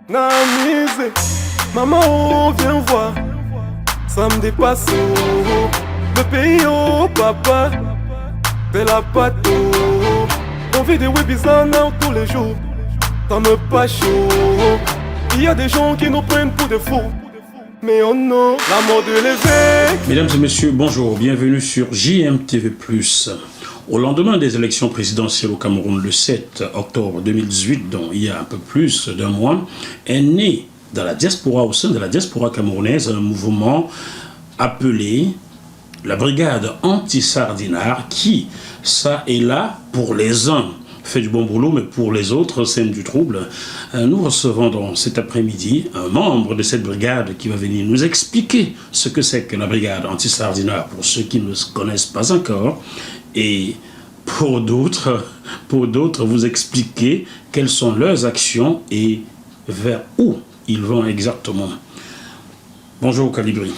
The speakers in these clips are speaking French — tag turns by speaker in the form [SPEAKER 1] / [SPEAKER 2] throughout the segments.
[SPEAKER 1] Namise, maman, oh, viens voir. Ça me dépasse, oh. Le pays, oh, papa. T'es la pâte, oh. On vit des webisans tous les jours. Ça me pas chaud. Il y a des gens qui nous prennent pour des fous. Mais oh non, la mort de l'évêque.
[SPEAKER 2] Mesdames et messieurs, bonjour, bienvenue sur JMTV+. Au lendemain des élections présidentielles au Cameroun, le 7 octobre 2018, donc il y a un peu plus d'un mois, est né dans la diaspora, au sein de la diaspora camerounaise, un mouvement appelé la Brigade Anti-Sardinard qui, ça et là, pour les uns, fait du bon boulot, mais pour les autres, sème du trouble. Nous recevons donc cet après-midi un membre de cette brigade qui va venir nous expliquer ce que c'est que la Brigade Anti-Sardinard, pour ceux qui ne connaissent pas encore, et pour d'autres, vous expliquer quelles sont leurs actions et vers où ils vont exactement. Bonjour Calibri.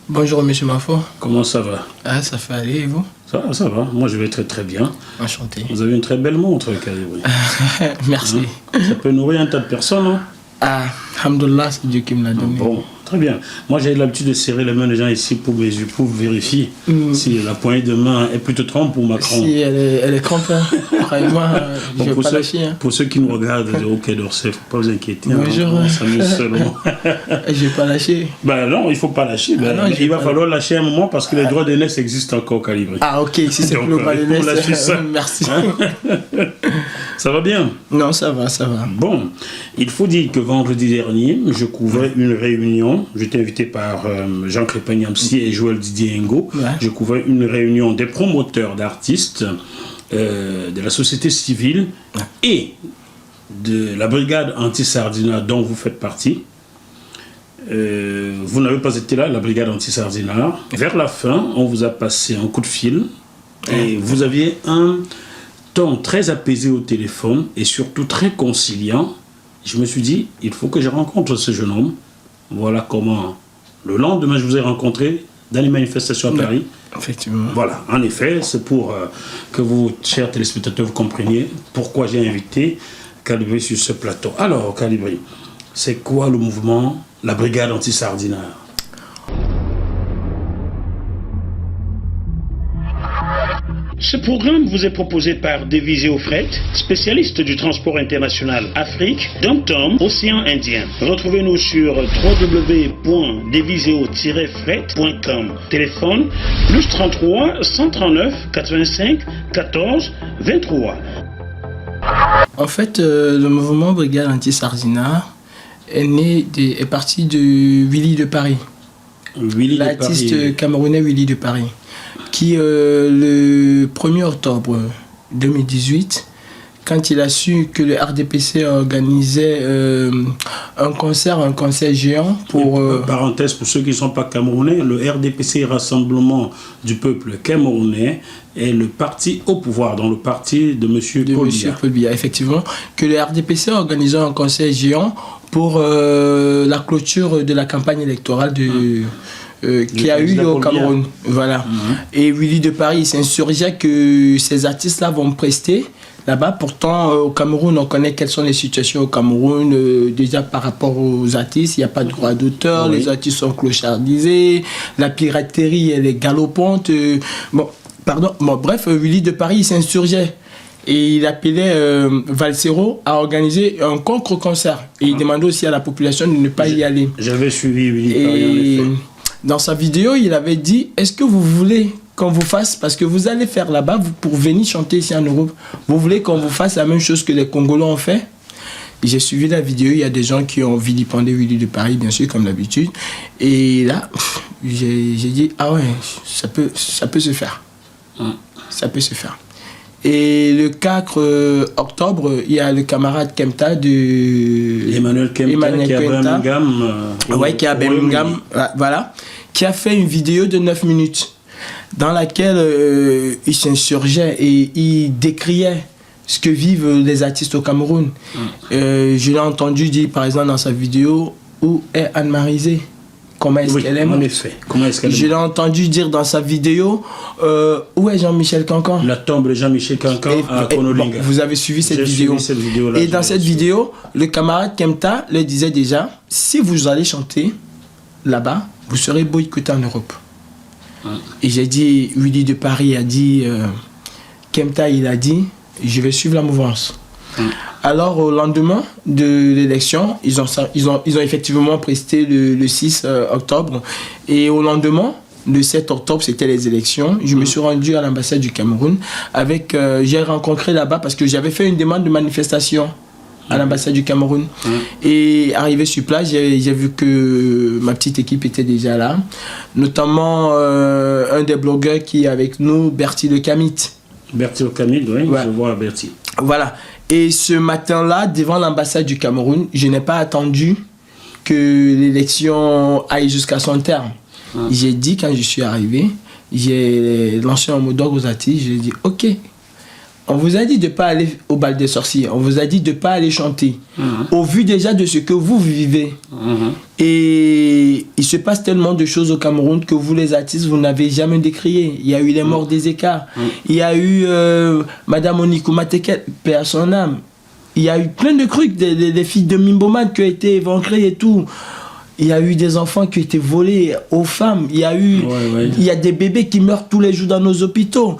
[SPEAKER 3] Bonjour Monsieur Mafo.
[SPEAKER 2] Comment ça va?
[SPEAKER 3] Ah, ça fait aller et vous?
[SPEAKER 2] Ça va. Moi, je vais très bien.
[SPEAKER 3] Enchanté.
[SPEAKER 2] Vous avez une très belle montre, Calibri.
[SPEAKER 3] Merci.
[SPEAKER 2] Ça peut nourrir un tas de personnes, hein?
[SPEAKER 3] Ah, alhamdoulilah, c'est Dieu qui me l'a donné.
[SPEAKER 2] Bon, très bien. Moi, j'ai l'habitude de serrer les mains des gens ici pour vérifier si la poignée de main est plutôt trempe ou Macron.
[SPEAKER 3] Si elle est trempe, hein. Croyez-moi, je ne vais pas lâcher. Hein.
[SPEAKER 2] Pour ceux qui nous regardent au Quai d'Orsay, il ne faut pas vous inquiéter.
[SPEAKER 3] Bonjour.
[SPEAKER 2] On s'amuse seulement.
[SPEAKER 3] Je ne vais pas lâcher.
[SPEAKER 2] Ben non, il ne faut pas lâcher. Ben,
[SPEAKER 3] non,
[SPEAKER 2] il va falloir lâcher un moment parce que les droits d'aînés existent encore, Calibré.
[SPEAKER 3] Ah, ok, si c'est pour le droit d'aînés, merci.
[SPEAKER 2] Hein? Ça va bien?
[SPEAKER 3] Non, ça va.
[SPEAKER 2] Bon, il faut dire que vendredi dernier, je couvrais une réunion. J'étais invité par Jean Crépin-Niamsi et Joël Didier Ngo. Ouais. Je couvrais une réunion des promoteurs d'artistes, de la société civile et de la brigade anti-sardinat dont vous faites partie. Vous n'avez pas été là, la brigade anti-sardinat. Vers la fin, on vous a passé un coup de fil et vous aviez un ton très apaisé au téléphone et surtout très conciliant. Je me suis dit, il faut que je rencontre ce jeune homme. Voilà comment, le lendemain, je vous ai rencontré dans les manifestations à Paris.
[SPEAKER 3] Effectivement.
[SPEAKER 2] Voilà, en effet, c'est pour que vous, chers téléspectateurs, vous compreniez pourquoi j'ai invité Calibri sur ce plateau. Alors, Calibri, c'est quoi le mouvement, la brigade anti-sardinard? Ce programme vous est proposé par Deviseo Fret, spécialiste du transport international Afrique, Dom-Tom, Océan Indien. Retrouvez-nous sur www.deviseo-fret.com. Téléphone +33 139 85 14 23.
[SPEAKER 3] En fait, le mouvement Brigade Anti-Sardinat est parti de Willy de Paris. L'artiste camerounais Willy de Paris, qui le 1er octobre 2018, quand il a su que le RDPC organisait un concert géant pour...
[SPEAKER 2] Parenthèse, pour ceux qui ne sont pas camerounais, le RDPC, Rassemblement du peuple camerounais, est le parti au pouvoir, dans le parti de M.
[SPEAKER 3] Paul Biya, effectivement, que le RDPC a organisé un concert géant pour la clôture de la campagne électorale qui a eu lieu au Cameroun. Voilà. Et Willy de Paris s'insurgeait que ces artistes-là vont prester là-bas. Pourtant, au Cameroun, on connaît quelles sont les situations au Cameroun. Déjà par rapport aux artistes, il n'y a pas de droit d'auteur, les artistes sont clochardisés, la piraterie, elle est galopante. Bref, Willy de Paris s'insurgeait. Et il appelait Valsero à organiser un contre-concert. Et il demandait aussi à la population de ne pas y aller.
[SPEAKER 2] J'avais suivi Willy de Paris, en effet.
[SPEAKER 3] Dans sa vidéo, il avait dit, est-ce que vous voulez qu'on vous fasse, parce que vous allez faire là-bas, pour venir chanter ici en Europe, vous voulez qu'on vous fasse la même chose que les Congolais ont fait? J'ai suivi la vidéo, il y a des gens qui ont vilipendé Willy de Paris, bien sûr, comme d'habitude. Et là, j'ai dit, ah ouais, ça peut se faire. Ça peut se faire. Et le 4 octobre, il y a le camarade Kempta de...
[SPEAKER 2] Emmanuel Kempta, qui est à Birmingham.
[SPEAKER 3] Qui est à Birmingham, voilà. Qui a fait une vidéo de 9 minutes dans laquelle il s'insurgeait et il décriait ce que vivent les artistes au Cameroun. Je l'ai entendu dire, par exemple, dans sa vidéo, où est Anne-Marie Zé, Comment est-ce qu'elle est morte?
[SPEAKER 2] En effet. Comment est-ce qu'elle est morte?
[SPEAKER 3] Je l'ai entendu dire dans sa vidéo, où est Jean-Michel Cancan?
[SPEAKER 2] La tombe de Jean-Michel Cancan à Konolinga.
[SPEAKER 3] Bon, vous avez suivi cette vidéo.
[SPEAKER 2] Cette
[SPEAKER 3] et dans cette vidéo, le camarade Kemta le disait déjà, si vous allez chanter là-bas, vous serez boycotté en Europe. Et j'ai dit, Willy de Paris a dit, Kemta il a dit, je vais suivre la mouvance. Alors au lendemain de l'élection, ils ont effectivement presté le 6 octobre. Et au lendemain, le 7 octobre, c'était les élections. Je me suis rendu à l'ambassade du Cameroun. J'ai rencontré là-bas parce que j'avais fait une demande de manifestation à l'ambassade du Cameroun. Et arrivé sur place, j'ai vu que ma petite équipe était déjà là. Notamment un des blogueurs qui est avec nous, Bertie Le Camit.
[SPEAKER 2] Bertie Le Camit, oui, ouais. Je vois Bertie.
[SPEAKER 3] Voilà. Et ce matin-là, devant l'ambassade du Cameroun, je n'ai pas attendu que l'élection aille jusqu'à son terme. J'ai dit, quand je suis arrivé, j'ai lancé un mot d'ordre aux artistes, j'ai dit, ok, on vous a dit de ne pas aller au bal des sorciers, on vous a dit de ne pas aller chanter, au vu déjà de ce que vous vivez. Et il se passe tellement de choses au Cameroun que vous, les artistes, vous n'avez jamais décrié. Il y a eu les morts des écarts, il y a eu Madame Onikou Mateket, paix à son âme. Il y a eu plein de trucs, des filles de Mimboman qui ont été éventrées et tout. Il y a eu des enfants qui ont été volés aux femmes. Il y a eu, il y a des bébés qui meurent tous les jours dans nos hôpitaux.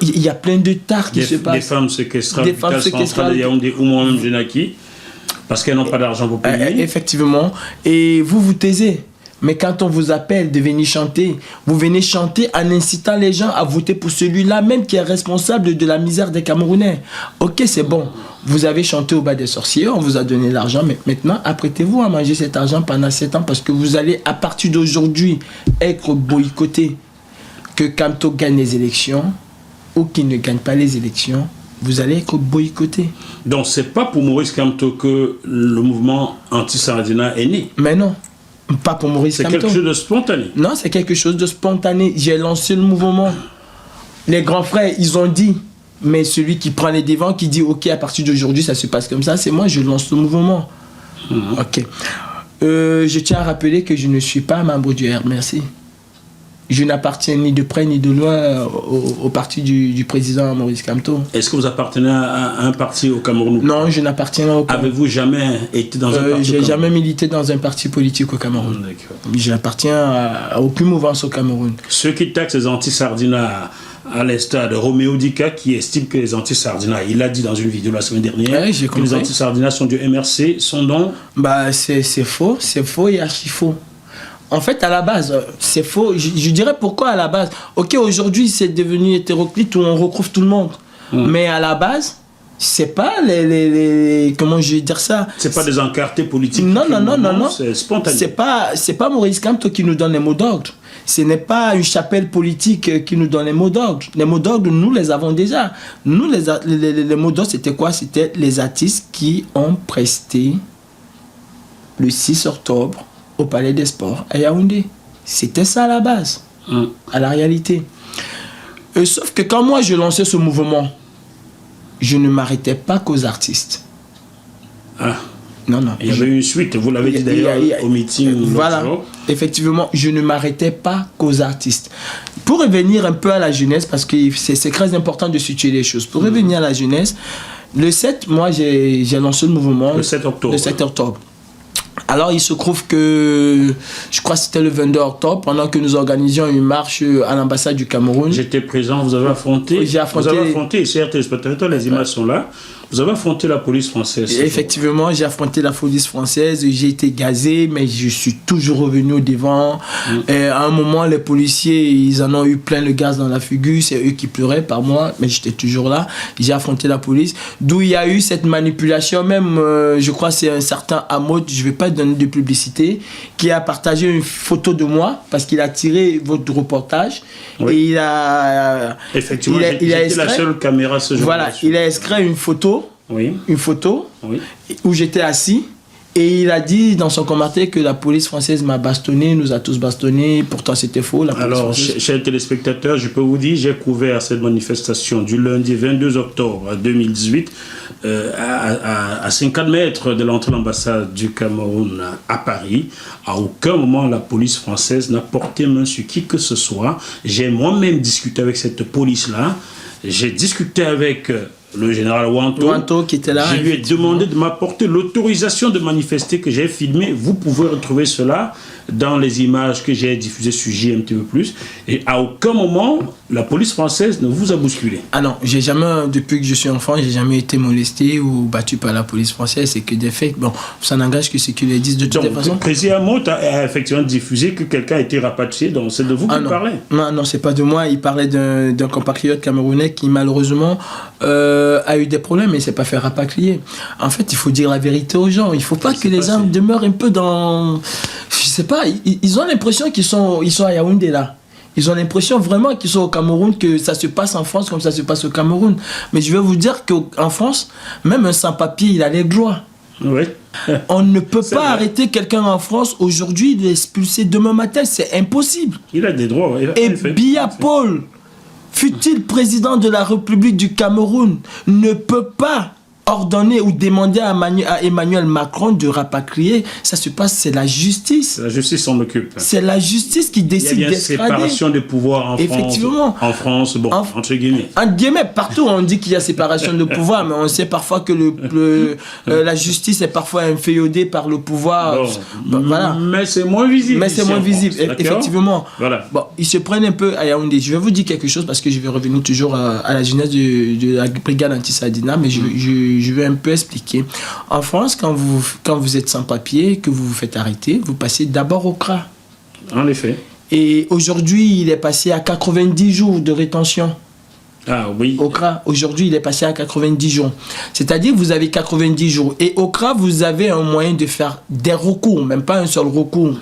[SPEAKER 3] Il y a plein de tares qui se passent.
[SPEAKER 2] Des femmes séquestrées à l'hôpital central de Yaoundé ou moi-même Genaki, parce qu'elles n'ont pas d'argent pour payer.
[SPEAKER 3] Effectivement. Et vous vous taisez. Mais quand on vous appelle de venir chanter, vous venez chanter en incitant les gens à voter pour celui-là même qui est responsable de la misère des Camerounais. Ok, c'est bon. Vous avez chanté au bas des sorciers, on vous a donné l'argent, mais maintenant, apprêtez-vous à manger cet argent pendant 7 ans parce que vous allez, à partir d'aujourd'hui, être boycotté. Que Kamto gagne les élections ou qu'il ne gagne pas les élections, vous allez être boycotté.
[SPEAKER 2] Donc, c'est pas pour Maurice Kamto que le mouvement anti-Sardina est né.
[SPEAKER 3] Mais non. Pas pour Maurice Kamto.
[SPEAKER 2] C'est quelque chose de spontané.
[SPEAKER 3] Non, c'est quelque chose de spontané. J'ai lancé le mouvement. Les grands frères, ils ont dit, mais celui qui prend les devants, qui dit, ok, à partir d'aujourd'hui, ça se passe comme ça, c'est moi, je lance le mouvement. Ok. Je tiens à rappeler que je ne suis pas membre du RMRC. Je n'appartiens ni de près ni de loin au parti du président Maurice Kamto.
[SPEAKER 2] Est-ce que vous appartenez à un parti au Cameroun?
[SPEAKER 3] Non, je n'appartiens à aucun.
[SPEAKER 2] Avez-vous jamais été dans un parti?
[SPEAKER 3] J'ai jamais milité dans un parti politique au Cameroun. Je n'appartiens à aucune mouvance au Cameroun.
[SPEAKER 2] Ceux qui taxent les anti-Sardina, à l'instar de Roméo Dika, qui estime que les anti-Sardina, il l'a dit dans une vidéo la semaine dernière, que les anti-Sardina sont du MRC, sont donc...
[SPEAKER 3] Bah, c'est faux et archi faux. En fait, à la base, c'est faux. Je dirais pourquoi à la base. Ok, aujourd'hui, c'est devenu hétéroclite où on recouvre tout le monde. Mais à la base, c'est pas comment je vais dire ça? C'est
[SPEAKER 2] pas des encartés politiques.
[SPEAKER 3] Non.
[SPEAKER 2] C'est spontané.
[SPEAKER 3] C'est pas Maurice Kamto qui nous donne les mots d'ordre. Ce n'est pas une chapelle politique qui nous donne les mots d'ordre. Les mots d'ordre, nous les avons déjà. Nous, les mots d'ordre, c'était quoi? C'était les artistes qui ont presté le 6 octobre au Palais des Sports à Yaoundé. C'était ça à la base, à la réalité. Sauf que quand moi je lançais ce mouvement, je ne m'arrêtais pas qu'aux artistes. Non.
[SPEAKER 2] Il y avait une suite, vous l'avez dit d'ailleurs au meeting.
[SPEAKER 3] Voilà, effectivement, je ne m'arrêtais pas qu'aux artistes. Pour revenir un peu à la jeunesse, parce que c'est très important de situer les choses, pour revenir à la jeunesse, le 7, moi j'ai lancé le mouvement.
[SPEAKER 2] Le 7 octobre.
[SPEAKER 3] Le 7 octobre. Alors, il se trouve que, je crois que c'était le 22 octobre, pendant que nous organisions une marche à l'ambassade du Cameroun.
[SPEAKER 2] J'étais présent, vous avez affronté.
[SPEAKER 3] J'ai affronté.
[SPEAKER 2] Vous avez affronté, certes, les images sont là. Vous avez affronté la police française.
[SPEAKER 3] Effectivement, j'ai affronté la police française, j'ai été gazé, mais je suis toujours revenu au devant. Et à un moment, les policiers, ils en ont eu plein le gaz dans la figure, c'est eux qui pleuraient par moi, mais j'étais toujours là. J'ai affronté la police, d'où il y a eu cette manipulation, même, je crois c'est un certain Hamod, je ne vais pas donner de publicité, qui a partagé une photo de moi, parce qu'il a tiré votre reportage, et il a...
[SPEAKER 2] Effectivement, j'étais la seule caméra ce jour-là.
[SPEAKER 3] Voilà, il a inscrit une photo. Une photo où j'étais assis Et il a dit dans son commentaire que la police française m'a bastonné, nous a tous bastonné, pourtant c'était faux.
[SPEAKER 2] Alors, chers téléspectateurs, je peux vous dire, j'ai couvert cette manifestation du lundi 22 octobre 2018 à 50 mètres de l'entrée de l'ambassade du Cameroun à Paris. À aucun moment, la police française n'a porté main sur qui que ce soit. J'ai moi-même discuté avec cette police-là. J'ai discuté avec le général Wanto
[SPEAKER 3] qui était là.
[SPEAKER 2] Je lui ai demandé de m'apporter l'autorisation de manifester que j'ai filmé. Vous pouvez retrouver cela dans les images que j'ai diffusées sur JMTV+. Et à aucun moment, la police française ne vous a bousculé.
[SPEAKER 3] Ah non, j'ai jamais, depuis que je suis enfant, j'ai jamais été molesté ou battu par la police française. C'est que des faits, bon, ça n'engage que ce qu'ils disent de toute façon.
[SPEAKER 2] Le président Hamot a effectivement diffusé que quelqu'un a été rapatrié, donc c'est de vous qu'il parlait.
[SPEAKER 3] Non, c'est pas de moi. Il parlait d'un compatriote camerounais qui malheureusement a eu des problèmes et s'est pas fait rapatrier. En fait, il faut dire la vérité aux gens. Il faut pas que les gens demeurent un peu dans... Je sais pas, ils ont l'impression qu'ils sont à Yaoundé là. Ils ont l'impression vraiment qu'ils sont au Cameroun, que ça se passe en France comme ça se passe au Cameroun. Mais je vais vous dire qu'en France, même un sans-papier, il a les droits.
[SPEAKER 2] Oui.
[SPEAKER 3] On ne peut pas arrêter quelqu'un en France aujourd'hui, l'expulser demain matin, c'est impossible.
[SPEAKER 2] Il a des droits.
[SPEAKER 3] Et Biya Paul, fut-il président de la République du Cameroun, ne peut pas ordonner ou demander à Emmanuel Macron de rapatrier. Ça se passe, c'est la justice.
[SPEAKER 2] La justice s'en occupe.
[SPEAKER 3] C'est la justice qui décide d'extrader.
[SPEAKER 2] Il y a bien séparation des pouvoirs en
[SPEAKER 3] Effectivement.
[SPEAKER 2] France. En France, bon, entre guillemets.
[SPEAKER 3] Entre guillemets, partout on dit qu'il y a séparation de pouvoirs, mais on sait parfois que la justice est parfois inféodée par le pouvoir.
[SPEAKER 2] Bon,
[SPEAKER 3] voilà.
[SPEAKER 2] Mais c'est moins visible.
[SPEAKER 3] Mais c'est moins visible, effectivement.
[SPEAKER 2] Voilà.
[SPEAKER 3] Bon, ils se prennent un peu à Yaoundé. Je vais vous dire quelque chose parce que je vais revenir toujours à la jeunesse de la brigade anti-Sadina, mais je vais un peu expliquer. En France, quand vous êtes sans papier, que vous vous faites arrêter, vous passez d'abord au CRA.
[SPEAKER 2] En effet.
[SPEAKER 3] Et aujourd'hui, il est passé à 90 jours de rétention.
[SPEAKER 2] Ah oui.
[SPEAKER 3] Au CRA, aujourd'hui, il est passé à 90 jours. C'est-à-dire que vous avez 90 jours. Et au CRA, vous avez un moyen de faire des recours, même pas un seul recours.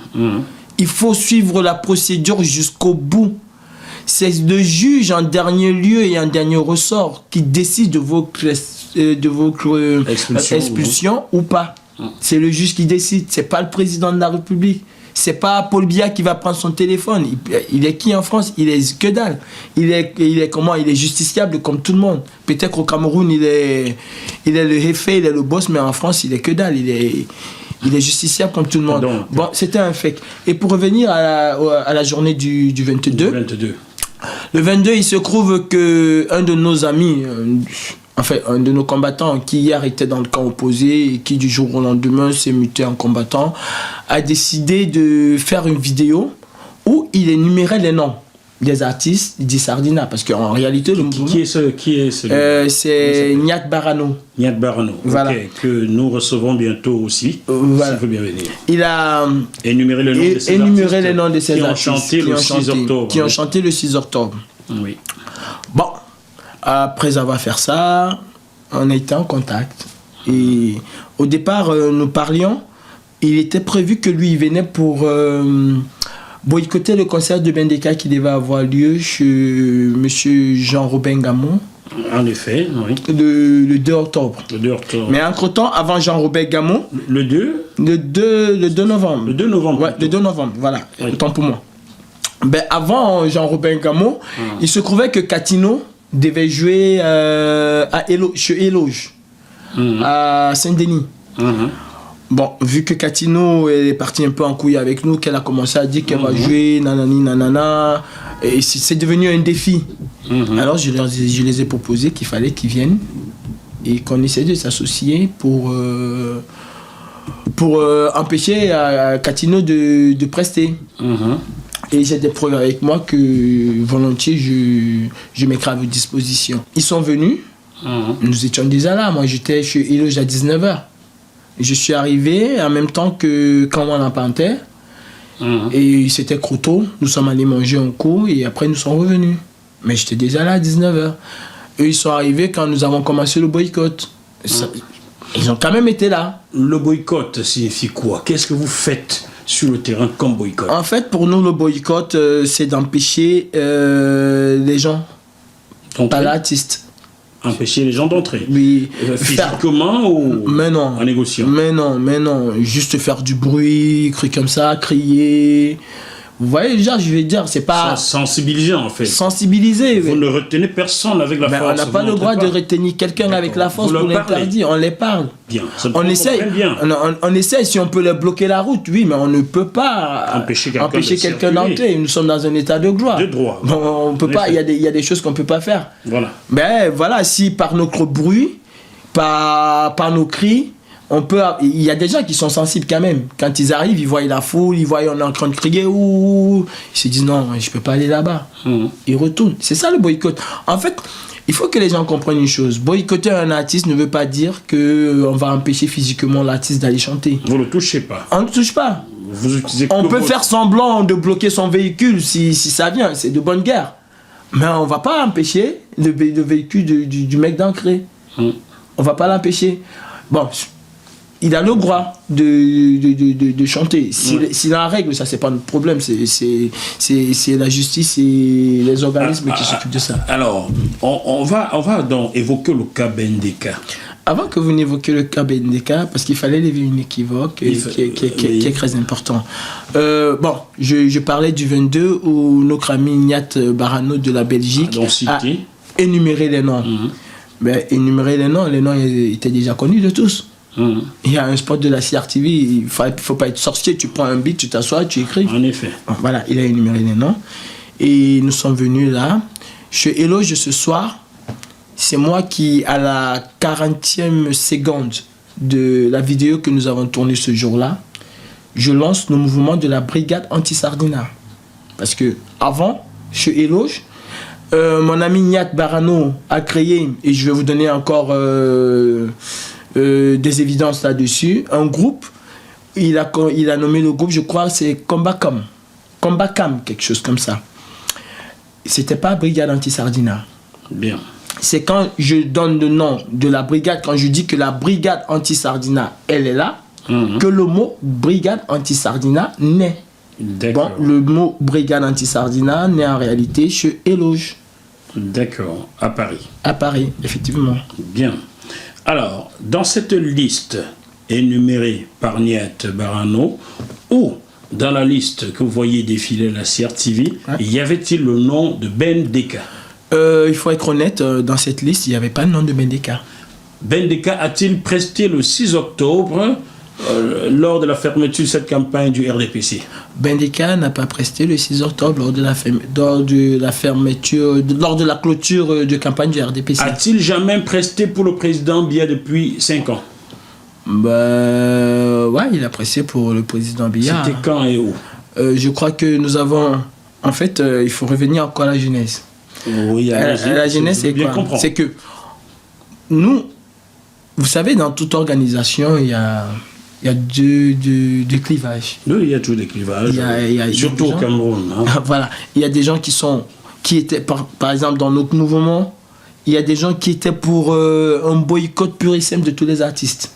[SPEAKER 3] Il faut suivre la procédure jusqu'au bout. C'est le juge en dernier lieu et en dernier ressort qui décide de votre expulsion ou pas. C'est le juge qui décide. C'est pas le président de la République. C'est pas Paul Biya qui va prendre son téléphone. Il est qui en France? Il est que dalle. Il est comment? Il est justiciable comme tout le monde. Peut-être qu'au Cameroun, il est le effet, il est le boss, mais en France, il est que dalle. Il est justiciable comme tout le monde. Donc, bon, c'était un fait. Et pour revenir à la journée du 22. Le 22, il se trouve qu'un de nos amis, un de nos combattants qui hier était dans le camp opposé et qui du jour au lendemain s'est muté en combattant, a décidé de faire une vidéo où il énumérait les noms des artistes, il dit Sardina, parce qu'en réalité...
[SPEAKER 2] Qui est ce
[SPEAKER 3] c'est Niat Barano.
[SPEAKER 2] Niat Barano,
[SPEAKER 3] voilà.
[SPEAKER 2] Okay, que nous recevons bientôt aussi,
[SPEAKER 3] voilà.
[SPEAKER 2] S'il veut bien venir.
[SPEAKER 3] Il a
[SPEAKER 2] énuméré les noms de ces artistes
[SPEAKER 3] qui ont chanté le 6 octobre.
[SPEAKER 2] Oui.
[SPEAKER 3] Bon, après avoir fait ça, on a été en contact. Et au départ, nous parlions, il était prévu que lui, il venait pour... boycotter le concert de Bendeka qui devait avoir lieu chez M. Jean-Robin Gamon.
[SPEAKER 2] En effet, oui.
[SPEAKER 3] Le 2 octobre.
[SPEAKER 2] Le 2 octobre.
[SPEAKER 3] Mais entre-temps, avant Jean-Robin Gamon...
[SPEAKER 2] Le 2
[SPEAKER 3] Le 2 novembre.
[SPEAKER 2] Le 2 novembre.
[SPEAKER 3] Ouais, le 2 novembre, voilà. Oui. Autant pour moi. Ben, avant Jean-Robin Gamon, il se trouvait que Catino devait jouer chez Éloge, à Saint-Denis. Bon, vu que Catino est parti un peu en couille avec nous, qu'elle a commencé à dire qu'elle va jouer, nanani, nanana, et c'est devenu un défi. Alors je les ai proposé qu'il fallait qu'ils viennent et qu'on essaie de s'associer pour empêcher Catino de prester. Et j'ai des preuves avec moi que volontiers je mettrai à votre disposition. Ils sont venus, nous étions déjà là, moi j'étais chez Eloge à 19h. Je suis arrivé en même temps que Kamwan en Panthère. Et c'était Croto. Nous sommes allés manger un coup et après nous sommes revenus. Mais j'étais déjà là à 19h. Eux, ils sont arrivés quand nous avons commencé le boycott. Ils ont quand même été là.
[SPEAKER 2] Le boycott signifie quoi? Qu'est-ce que vous faites sur le terrain comme boycott?
[SPEAKER 3] En fait, pour nous, le boycott, c'est d'empêcher les gens, pas l'artiste.
[SPEAKER 2] empêcher les gens d'entrer.
[SPEAKER 3] Oui.
[SPEAKER 2] Physiquement ou
[SPEAKER 3] mais non,
[SPEAKER 2] en négociant?
[SPEAKER 3] Mais non. Juste faire du bruit, crier comme ça, crier. Vous voyez, déjà, je vais dire, c'est pas...
[SPEAKER 2] Sensibiliser, en fait.
[SPEAKER 3] Sensibiliser.
[SPEAKER 2] Vous ne retenez personne avec la
[SPEAKER 3] mais
[SPEAKER 2] force.
[SPEAKER 3] on n'a pas le droit de retenir quelqu'un avec la force pour l'interdire. On les parle.
[SPEAKER 2] Bien.
[SPEAKER 3] On essaye. On essaye, si on peut leur bloquer la route, oui, mais on ne peut pas empêcher quelqu'un d'entrer. Nous sommes dans un état de gloire.
[SPEAKER 2] De droit.
[SPEAKER 3] Bon, on peut pas, il y a des choses qu'on ne peut pas faire.
[SPEAKER 2] Voilà.
[SPEAKER 3] Mais voilà, si par notre bruit, par nos cris, il y a des gens qui sont sensibles quand même. Quand ils arrivent, ils voient la foule, ils voient on est en train de crier, ils se disent non, je peux pas aller là-bas. Ils retournent. C'est ça le boycott. En fait, il faut que les gens comprennent une chose. Boycotter un artiste ne veut pas dire qu'on va empêcher physiquement l'artiste d'aller chanter.
[SPEAKER 2] Vous ne le touchez pas.
[SPEAKER 3] On ne le touche pas.
[SPEAKER 2] Vous utilisez
[SPEAKER 3] on peut faire semblant de bloquer son véhicule si ça vient. C'est de bonne guerre. Mais on ne va pas empêcher le véhicule du mec d'entrer. On ne va pas l'empêcher. Bon, il a le droit de chanter. S'il a un règle, ça, c'est pas notre problème. C'est la justice et les organismes qui s'occupent de ça. Alors,
[SPEAKER 2] on va donc évoquer le cas BNDK.
[SPEAKER 3] Avant que vous n'évoquiez le cas BNDK, parce qu'il fallait lever une équivoque qui est très important. Je parlais du 22 où notre ami Nihat Barano de la Belgique a énuméré les noms. Mais énumérer les noms étaient déjà connus de tous. Il y a un spot de la CRTV, il ne faut pas être sorcier, tu prends un beat, tu t'assois, tu écris.
[SPEAKER 2] En effet.
[SPEAKER 3] Voilà, il a énuméré les noms. Et nous sommes venus là. Chez Éloge ce soir, c'est moi qui, à la 40e seconde de la vidéo que nous avons tournée ce jour-là, je lance le mouvement de la brigade anti-Sardina. Parce que avant, chez Éloge, mon ami Nihat Barano a créé, et je vais vous donner encore des évidences là-dessus, un groupe. Il a nommé le groupe, je crois, c'est Combacam, quelque chose comme ça. C'était pas brigade anti-Sardina.
[SPEAKER 2] Bien.
[SPEAKER 3] C'est quand je donne le nom de la brigade, quand je dis que la brigade anti-Sardina, elle est là, que le mot brigade anti-Sardina naît. Bon, le mot brigade anti-Sardina naît en réalité chez Éloge.
[SPEAKER 2] D'accord, à Paris.
[SPEAKER 3] À Paris, effectivement.
[SPEAKER 2] Bien. Alors, dans cette liste énumérée par Nihat Barano, ou dans la liste que vous voyez défiler la CRTV, y avait-il le nom de BNDK?
[SPEAKER 3] Il faut être honnête, dans cette liste, il n'y avait pas le nom de BNDK.
[SPEAKER 2] BNDK a-t-il presté le 6 octobre lors de la fermeture de cette campagne du RDPC?
[SPEAKER 3] BNDK n'a pas presté le 6 octobre lors de la clôture de campagne du RDPC.
[SPEAKER 2] A-t-il jamais presté pour le président Biya depuis 5 ans?
[SPEAKER 3] Ouais, il a presté pour le président Biya.
[SPEAKER 2] C'était quand et où?
[SPEAKER 3] Je crois que nous avons... En fait, il faut revenir encore à la jeunesse.
[SPEAKER 2] Oui,
[SPEAKER 3] la jeunesse, c'est quoi? C'est que nous, vous savez, dans toute organisation, il y a deux clivages.
[SPEAKER 2] Oui, il y a toujours des clivages. Surtout au Cameroun.
[SPEAKER 3] Voilà. Il y a des gens qui étaient, par exemple, dans notre mouvement, il y a des gens qui étaient pour un boycott pur et simple de tous les artistes.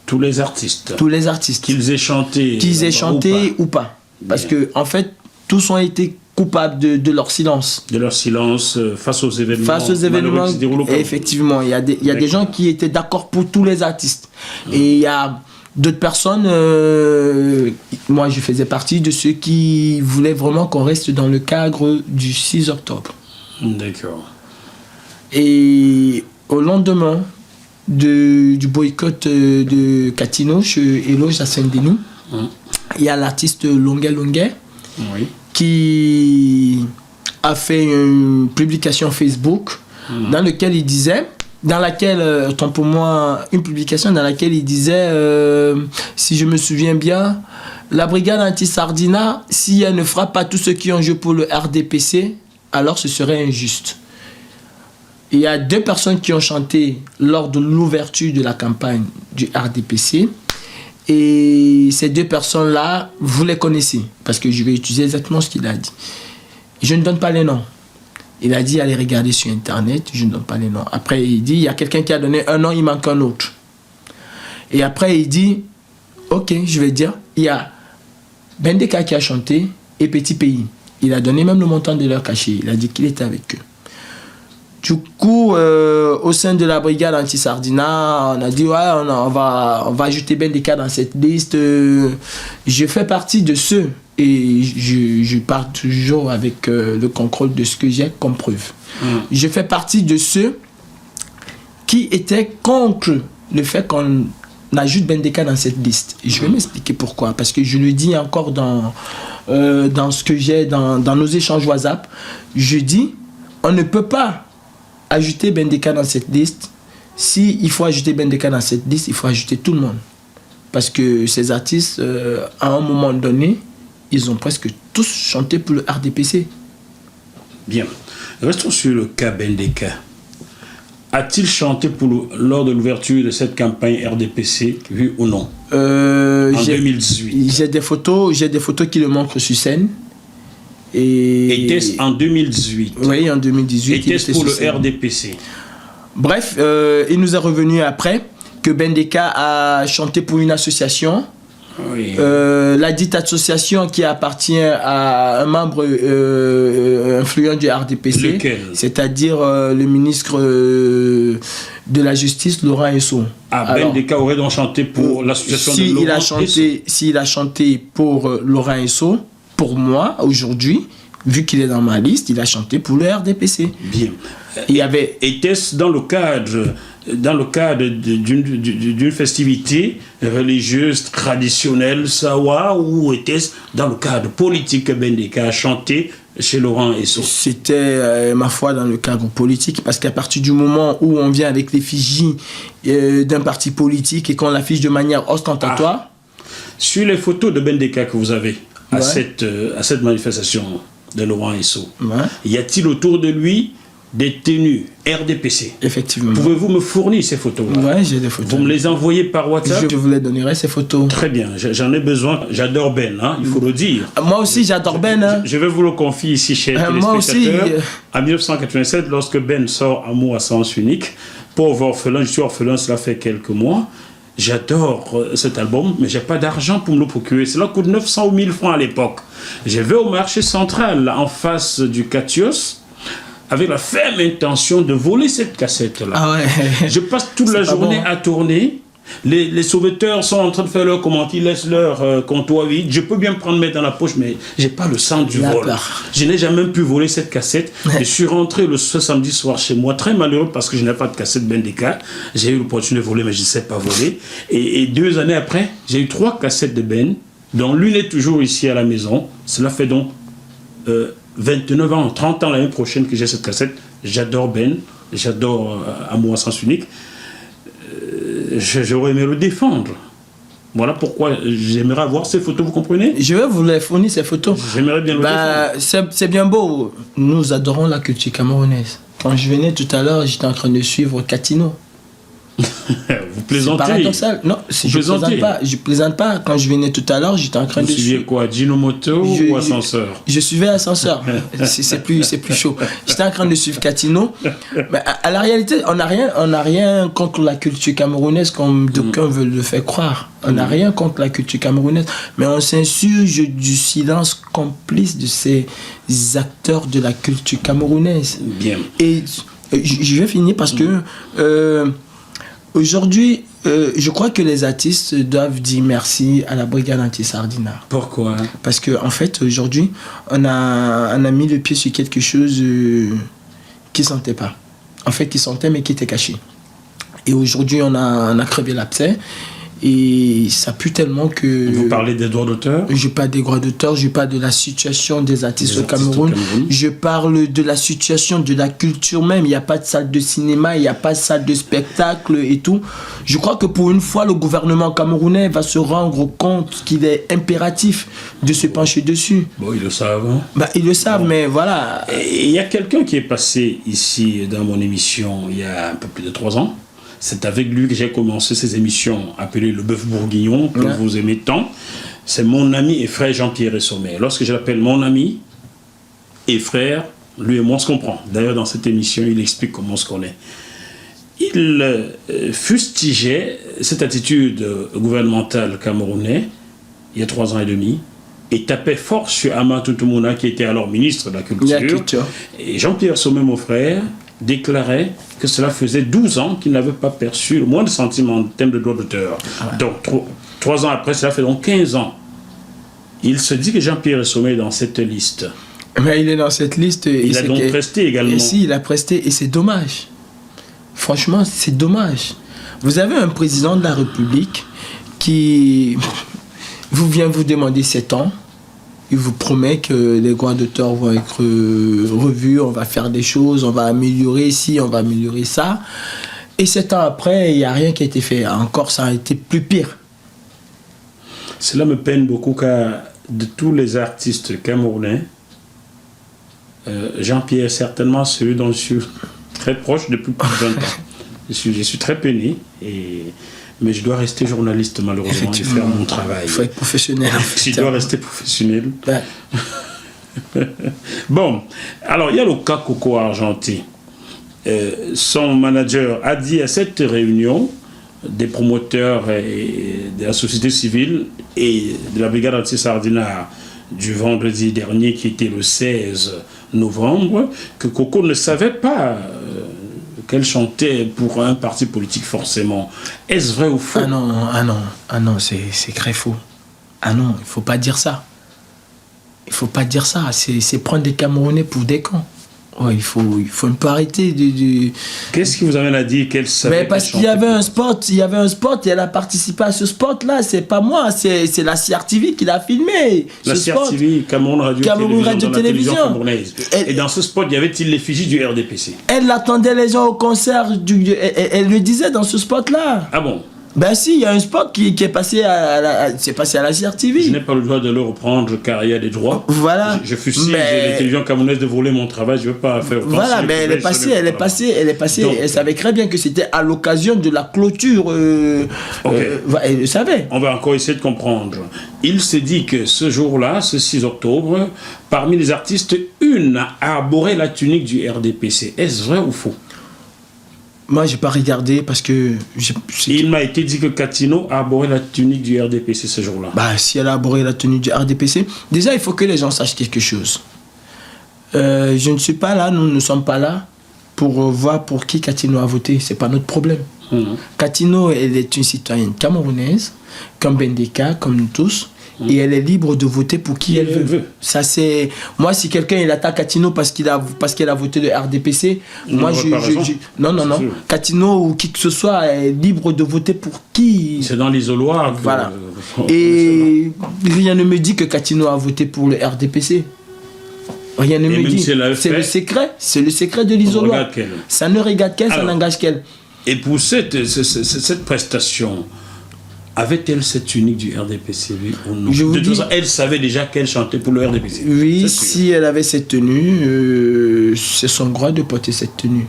[SPEAKER 2] Tous les artistes.
[SPEAKER 3] Tous les artistes.
[SPEAKER 2] Qu'ils aient chanté.
[SPEAKER 3] Ou pas. Parce que, en fait, tous ont été coupables de leur silence.
[SPEAKER 2] De leur silence face aux événements.
[SPEAKER 3] Face aux événements, effectivement. Il y a des gens qui étaient d'accord pour tous les artistes. Et il y a d'autres personnes, moi je faisais partie de ceux qui voulaient vraiment qu'on reste dans le cadre du 6 octobre.
[SPEAKER 2] D'accord.
[SPEAKER 3] Et au lendemain du boycott de Catino chez Éloge à Saint-Denis, il y a l'artiste Longuet Longuet qui a fait une publication Facebook dans laquelle il disait, autant pour moi, une publication dans laquelle il disait, si je me souviens bien, la brigade anti-Sardina, si elle ne frappe pas tous ceux qui ont joué pour le RDPC, alors ce serait injuste. Il y a 2 personnes qui ont chanté lors de l'ouverture de la campagne du RDPC. Et ces 2 personnes-là, vous les connaissez, parce que je vais utiliser exactement ce qu'il a dit. Je ne donne pas les noms. Il a dit, allez regarder sur Internet, je ne donne pas les noms. Après, il dit, il y a quelqu'un qui a donné un nom, il manque un autre. Et après, il dit, ok, je vais dire, il y a BNDK qui a chanté et Petit Pays. Il a donné même le montant de leur cachet. Il a dit qu'il était avec eux. Du coup, au sein de la brigade anti-Sardina, on a dit, ouais, on va ajouter Bendeka dans cette liste. Je fais partie de ceux, et je pars toujours avec le contrôle de ce que j'ai comme preuve. Je fais partie de ceux qui étaient contre le fait qu'on ajoute Bendeka dans cette liste. Et je vais m'expliquer pourquoi. Parce que je le dis encore dans ce que j'ai, dans nos échanges WhatsApp. Je dis, on ne peut pas ajouter Bendeka dans cette liste. Si il faut ajouter Bendeka dans cette liste, il faut ajouter tout le monde. Parce que ces artistes, à un moment donné, ils ont presque tous chanté pour le RDPC.
[SPEAKER 2] Bien. Restons sur le cas Bendeka. A-t-il chanté lors de l'ouverture de cette campagne RDPC, oui ou non? En 2018.
[SPEAKER 3] J'ai des photos qui le montrent sur scène.
[SPEAKER 2] Était-ce en 2018?
[SPEAKER 3] Oui, en 2018.
[SPEAKER 2] Était-ce pour le RDPC?
[SPEAKER 3] Bref, il nous est revenu après que Bendeka a chanté pour une association.
[SPEAKER 2] Oui.
[SPEAKER 3] La dite association qui appartient à un membre influent du RDPC.
[SPEAKER 2] Lequel?
[SPEAKER 3] C'est-à-dire le ministre de la Justice, Laurent Esso.
[SPEAKER 2] Bendeka aurait donc chanté pour l'association de Laurent Esso.
[SPEAKER 3] S'il a chanté pour Laurent Esso, pour moi, aujourd'hui, vu qu'il est dans ma liste, il a chanté pour le RDPC.
[SPEAKER 2] Bien. Était-ce dans le cadre d'une festivité religieuse traditionnelle Sawa, ou était-ce dans le cadre politique que Bendeka a chanté chez Laurent Esso?
[SPEAKER 3] C'était, ma foi, dans le cadre politique, parce qu'à partir du moment où on vient avec l'effigie d'un parti politique et qu'on l'affiche de manière ostentatoire...
[SPEAKER 2] Sur les photos de Bendeka que vous avez à cette manifestation de Laurent Esso, y a-t-il autour de lui des tenues RDPC?
[SPEAKER 3] Effectivement.
[SPEAKER 2] Pouvez-vous me fournir ces photos-là?
[SPEAKER 3] Oui, j'ai des photos.
[SPEAKER 2] Vous me les envoyez par WhatsApp?
[SPEAKER 3] Je vous les donnerai, ces photos.
[SPEAKER 2] Très bien, j'en ai besoin. J'adore Ben, il faut le dire.
[SPEAKER 3] Moi aussi, j'adore Ben.
[SPEAKER 2] Je vais vous le confier ici chez les téléspectateurs.
[SPEAKER 3] Moi aussi.
[SPEAKER 2] En 1987, lorsque Ben sort Amour à sens unique, pauvre orphelin, je suis orphelin, cela fait quelques mois. J'adore cet album, mais j'ai pas d'argent pour me le procurer. Cela coûte 900 ou 1000 francs à l'époque. Je vais au marché central, là, en face du Catios, avec la ferme intention de voler cette cassette-là.
[SPEAKER 3] Ah ouais.
[SPEAKER 2] Je passe toute la journée à tourner. Les sauveteurs sont en train de faire leur commande, ils laissent leur comptoir vide. Je peux bien prendre, mettre dans la poche, mais j'ai pas le sang du vol. Je n'ai jamais pu voler cette cassette. Je suis rentré ce samedi soir chez moi, très malheureux parce que je n'ai pas de cassette Bendeka. J'ai eu l'opportunité de voler, mais je ne sais pas voler. Et 2 années après, j'ai eu 3 cassettes de Ben, dont l'une est toujours ici à la maison. Cela fait donc 29 ans, 30 ans l'année prochaine que j'ai cette cassette. J'adore Ben, j'adore Amour à sens unique. J'aurais aimé le défendre. Voilà pourquoi j'aimerais avoir ces photos, vous comprenez? Je
[SPEAKER 3] vais vous les fournir, ces photos.
[SPEAKER 2] J'aimerais bien le défendre.
[SPEAKER 3] C'est bien beau. Nous adorons la culture camerounaise. Quand je venais tout à l'heure, j'étais en train de suivre Catino.
[SPEAKER 2] Vous plaisantez?
[SPEAKER 3] C'est paradoxal. Non, je plaisante pas. Quand je venais tout à l'heure, j'étais en train de suivre.
[SPEAKER 2] Vous suiviez quoi? Gino Moto ou Ascenseur?
[SPEAKER 3] Je suivais Ascenseur. c'est plus chaud. J'étais en train de suivre Catino. Mais à la réalité, on n'a rien contre la culture camerounaise comme d'aucuns veulent le faire croire. On n'a rien contre la culture camerounaise. Mais on s'insurge du silence complice de ces acteurs de la culture camerounaise.
[SPEAKER 2] Bien.
[SPEAKER 3] Et je vais finir parce que aujourd'hui, je crois que les artistes doivent dire merci à la brigade anti-Sardina.
[SPEAKER 2] Pourquoi?
[SPEAKER 3] Parce qu'en fait, aujourd'hui, on a mis le pied sur quelque chose qui ne sentait pas. En fait, qui sentait mais qui était caché. Et aujourd'hui, on a crevé l'abcès. Et ça pue tellement que...
[SPEAKER 2] Vous parlez des droits d'auteur?
[SPEAKER 3] Je parle des droits d'auteur, je parle de la situation des artistes au Cameroun. Je parle de la situation de la culture même. Il n'y a pas de salle de cinéma, il n'y a pas de salle de spectacle et tout. Je crois que pour une fois, le gouvernement camerounais va se rendre compte qu'il est impératif de se pencher dessus.
[SPEAKER 2] Bon, ils le savent.
[SPEAKER 3] Ils le savent, mais voilà.
[SPEAKER 2] Il y a quelqu'un qui est passé ici dans mon émission il y a un peu plus de 3 ans. C'est avec lui que j'ai commencé ces émissions appelées Le Bœuf Bourguignon, que vous aimez tant. C'est mon ami et frère Jean-Pierre Essomé. Lorsque je l'appelle mon ami et frère, lui et moi on se comprend. D'ailleurs, dans cette émission, il explique comment on se connaît. Il fustigeait cette attitude gouvernementale camerounaise il y a 3 ans et demi et tapait fort sur Amadou Toumouna, qui était alors ministre de la Culture. Et Jean-Pierre Essomé, mon frère, déclarait que cela faisait 12 ans qu'il n'avait pas perçu le moindre centime en termes de droit d'auteur. Donc, 3 ans après, cela fait donc 15 ans. Il se dit que Jean-Pierre Essomé est dans cette liste.
[SPEAKER 3] Mais il est dans cette liste.
[SPEAKER 2] Il a donc presté également.
[SPEAKER 3] Et si, il a presté, et c'est dommage. Franchement, c'est dommage. Vous avez un président de la République qui vient vous demander 7 ans. Il vous promet que les droits d'auteur vont être revus, on va faire des choses, on va améliorer ici, on va améliorer ça. Et 7 ans après, il n'y a rien qui a été fait. Encore, ça a été plus pire.
[SPEAKER 2] Cela me peine beaucoup car de tous les artistes camerounais, Jean-Pierre est certainement celui dont je suis très proche depuis plus de 20 ans. Je suis très peiné, mais je dois rester journaliste malheureusement et faire mon travail.
[SPEAKER 3] Il faut être professionnel.
[SPEAKER 2] Je dois rester professionnel.
[SPEAKER 3] Ouais.
[SPEAKER 2] Bon, alors il y a le cas Coco Argenté. Son manager a dit à cette réunion des promoteurs et de la société civile et de la brigade anti-Sardinat du vendredi dernier, qui était le 16 novembre, que Coco ne savait pas qu'elle chantait pour un parti politique forcément. Est-ce vrai ou faux?
[SPEAKER 3] Ah non, c'est très faux. Ah non, il ne faut pas dire ça. Il ne faut pas dire ça. C'est prendre des Camerounais pour des cons. Ouais, il faut un peu arrêter de...
[SPEAKER 2] Qu'est-ce qui vous amène à dire qu'elle savait?
[SPEAKER 3] Mais parce qu'il y avait un spot, et elle a participé à ce spot-là. C'est pas moi, c'est la CRTV qui l'a filmé.
[SPEAKER 2] La CRTV, Cameroun Radio-Télévision camerounaise. Et dans ce spot, y avait-il l'effigie du RDPC? Elle
[SPEAKER 3] attendait les gens au concert, elle le disait dans ce spot-là.
[SPEAKER 2] Ah bon?
[SPEAKER 3] Ben si, il y a un spot qui est passé à la CRTV.
[SPEAKER 2] Je n'ai pas le droit de le reprendre car il y a des droits.
[SPEAKER 3] Voilà.
[SPEAKER 2] Je fusille les télévisions camerounaises de voler mon travail, je ne veux pas faire autant.
[SPEAKER 3] Voilà, mais elle est passée, donc, elle savait très bien que c'était à l'occasion de la clôture. Elle le savait.
[SPEAKER 2] On va encore essayer de comprendre. Il s'est dit que ce jour-là, ce 6 octobre, parmi les artistes, une a arboré la tunique du RDPC. Est-ce vrai ou faux?
[SPEAKER 3] Moi, je n'ai pas regardé parce que...
[SPEAKER 2] Il m'a été dit que Katino a arboré la tunique du RDPC ce jour-là.
[SPEAKER 3] Bah, si elle a arboré la tunique du RDPC, déjà, il faut que les gens sachent quelque chose. Je ne suis pas là, nous ne sommes pas là pour voir pour qui Katino a voté. Ce n'est pas notre problème. Katino, elle est une citoyenne camerounaise, comme Bendeka, comme nous tous. Et elle est libre de voter pour qui elle veut. Ça, c'est... Moi, si quelqu'un il attaque Katino parce qu'elle a voté le RDPC, moi non. Katino ou qui que ce soit est libre de voter pour qui.
[SPEAKER 2] C'est dans l'isoloir.
[SPEAKER 3] Voilà. Et rien ne me dit que Katino a voté pour le RDPC. Rien ne me dit. C'est le secret. C'est le secret de l'isoloir. Ça ne regarde qu'elle, ça n'engage qu'elle.
[SPEAKER 2] Et pour cette prestation, avait-elle cette tunique du RDPC, oui ou non? De toute façon, elle savait déjà qu'elle chantait pour le RDPC.
[SPEAKER 3] Oui, si elle avait cette tenue, c'est son droit de porter cette tenue.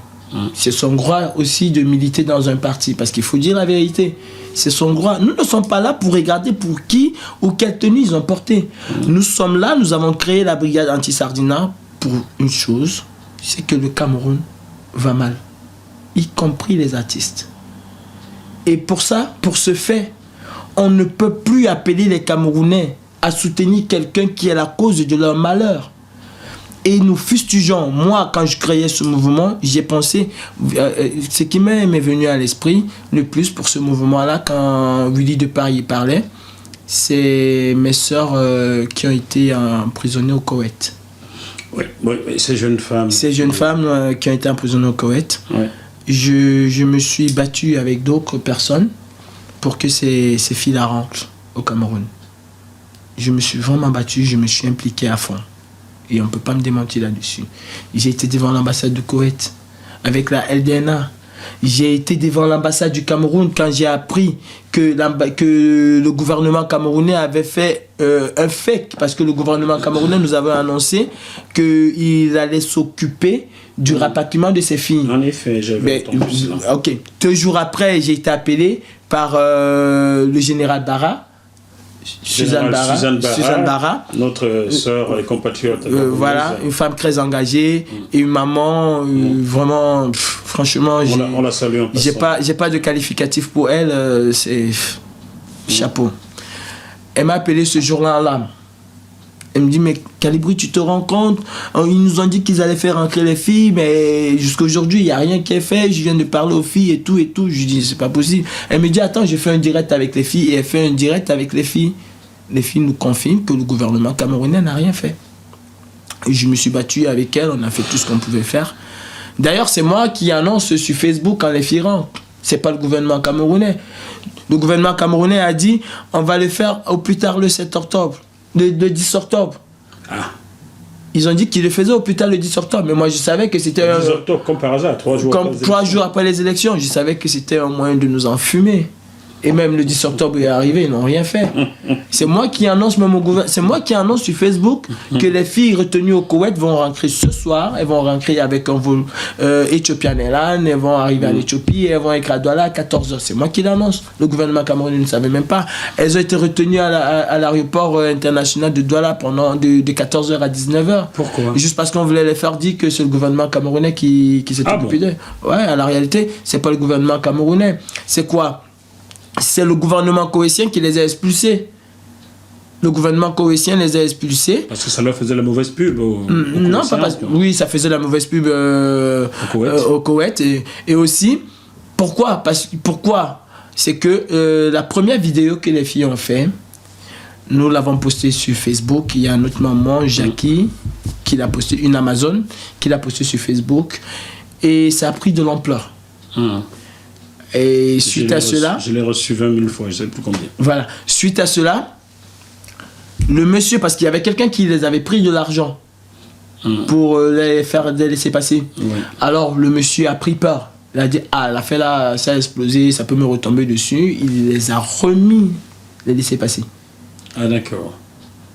[SPEAKER 3] C'est son droit aussi de militer dans un parti, parce qu'il faut dire la vérité. C'est son droit. Nous ne sommes pas là pour regarder pour qui ou quelle tenue ils ont porté. Nous sommes là, nous avons créé la brigade anti-Sardinat pour une chose, c'est que le Cameroun va mal, y compris les artistes. Et pour ça, pour ce fait, on ne peut plus appeler les Camerounais à soutenir quelqu'un qui est la cause de leur malheur. Et nous fustigeons. Moi, quand je créais ce mouvement, j'ai pensé... ce qui m'est venu à l'esprit le plus pour ce mouvement-là, quand Willy de Paris parlait, c'est mes sœurs qui ont été emprisonnées au Koweït.
[SPEAKER 2] Oui, ces jeunes femmes.
[SPEAKER 3] Ces jeunes femmes qui ont été emprisonnées au Koweït. Ouais. Je me suis battu avec d'autres personnes pour que ces filles-là rentrent au Cameroun. Je me suis vraiment battu, je me suis impliqué à fond. Et on ne peut pas me démentir là-dessus. J'ai été devant l'ambassade du Koweït avec la LDNA. J'ai été devant l'ambassade du Cameroun quand j'ai appris que le gouvernement camerounais avait fait un fake, parce que le gouvernement camerounais nous avait annoncé qu'il allait s'occuper du rapatriement de ces filles.
[SPEAKER 2] En effet, j'avais entendu cela.
[SPEAKER 3] Ok. 2 jours après, j'ai été appelé par le général Barra. Suzanne Barra,
[SPEAKER 2] notre sœur et compatriote.
[SPEAKER 3] Voilà, une femme très engagée et une maman vraiment, franchement,
[SPEAKER 2] on la salue en passant.
[SPEAKER 3] J'ai pas de qualificatif pour elle, c'est chapeau. Elle m'a appelé ce jour-là en larmes. Elle me dit, mais Calibri, tu te rends compte? Ils nous ont dit qu'ils allaient faire rentrer les filles, mais jusqu'à aujourd'hui, il n'y a rien qui est fait. Je viens de parler aux filles et tout et tout. Je lui dis, c'est pas possible. Elle me dit, attends, j'ai fait un direct avec les filles. Et elle fait un direct avec les filles. Les filles nous confirment que le gouvernement camerounais n'a rien fait. Et je me suis battu avec elle, on a fait tout ce qu'on pouvait faire. D'ailleurs, c'est moi qui annonce sur Facebook quand les filles rentrent. C'est pas le gouvernement camerounais. Le gouvernement camerounais a dit, on va le faire au plus tard le 7 octobre. Le 10 octobre.
[SPEAKER 2] Ah.
[SPEAKER 3] Ils ont dit qu'ils le faisaient au plus tard le 10 octobre. Mais moi, je savais que c'était...
[SPEAKER 2] Le 10 octobre, comme par hasard, 3 jours après les élections.
[SPEAKER 3] 3 jours après les élections. Je savais que c'était un moyen de nous enfumer. Et même le 10 octobre est arrivé, ils n'ont rien fait. C'est moi qui annonce même au gouvernement. C'est moi qui annonce sur Facebook que les filles retenues au Koweït vont rentrer ce soir. Elles vont rentrer avec un vol Ethiopian Airlines. Elles vont arriver à l'Éthiopie. Elles vont être à Douala à 14h. C'est moi qui l'annonce. Le gouvernement camerounais ne savait même pas. Elles ont été retenues à l'aéroport international de Douala pendant de 14h à 19h.
[SPEAKER 2] Pourquoi?
[SPEAKER 3] Juste parce qu'on voulait les faire dire que c'est le gouvernement camerounais qui s'est occupé d'eux. Ouais, à la réalité, c'est pas le gouvernement camerounais. C'est quoi? C'est le gouvernement koweïtien qui les a expulsés. Le gouvernement koweïtien les a expulsés.
[SPEAKER 2] Parce que ça leur faisait la mauvaise pub
[SPEAKER 3] non, pas parce que... Oui, ça faisait la mauvaise pub au Koweït. Et aussi, pourquoi? Pourquoi? C'est que la première vidéo que les filles ont fait, nous l'avons postée sur Facebook. Il y a un autre maman, Jackie, qui l'a posté, une Amazon, qui l'a posté sur Facebook. Et ça a pris de l'ampleur. Et suite à cela...
[SPEAKER 2] Je l'ai reçu 20 000 fois, je ne sais plus combien.
[SPEAKER 3] Voilà. Suite à cela, le monsieur, parce qu'il y avait quelqu'un qui les avait pris de l'argent pour les faire laisser passer. Oui. Alors le monsieur a pris peur. Il a dit, ah, l'affaire là, ça a explosé, ça peut me retomber dessus. Il les a remis, les laisser passer.
[SPEAKER 2] Ah d'accord.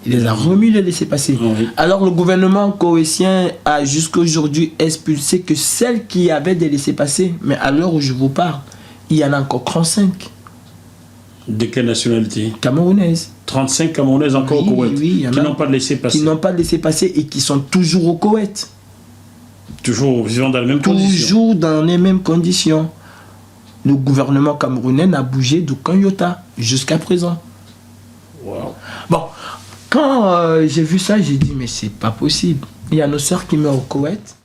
[SPEAKER 3] Il les a remis, les laisser passer. Oui. Alors le gouvernement koweïtien a jusqu'à aujourd'hui expulsé que celles qui avaient des laissés passer. Mais à l'heure où je vous parle, il y en a encore 35.
[SPEAKER 2] De quelle nationalité?
[SPEAKER 3] Camerounaise.
[SPEAKER 2] 35 Camerounaises encore au Koweït, qui n'ont pas de laissez-passer.
[SPEAKER 3] Qui n'ont pas de laissez-passer et qui sont toujours au Koweït.
[SPEAKER 2] Toujours vivant dans les mêmes conditions.
[SPEAKER 3] Toujours dans les mêmes conditions. Le gouvernement camerounais n'a bougé d'aucun iota jusqu'à présent.
[SPEAKER 2] Wow.
[SPEAKER 3] Bon, quand j'ai vu ça, j'ai dit mais c'est pas possible. Il y a nos sœurs qui meurent au Koweït.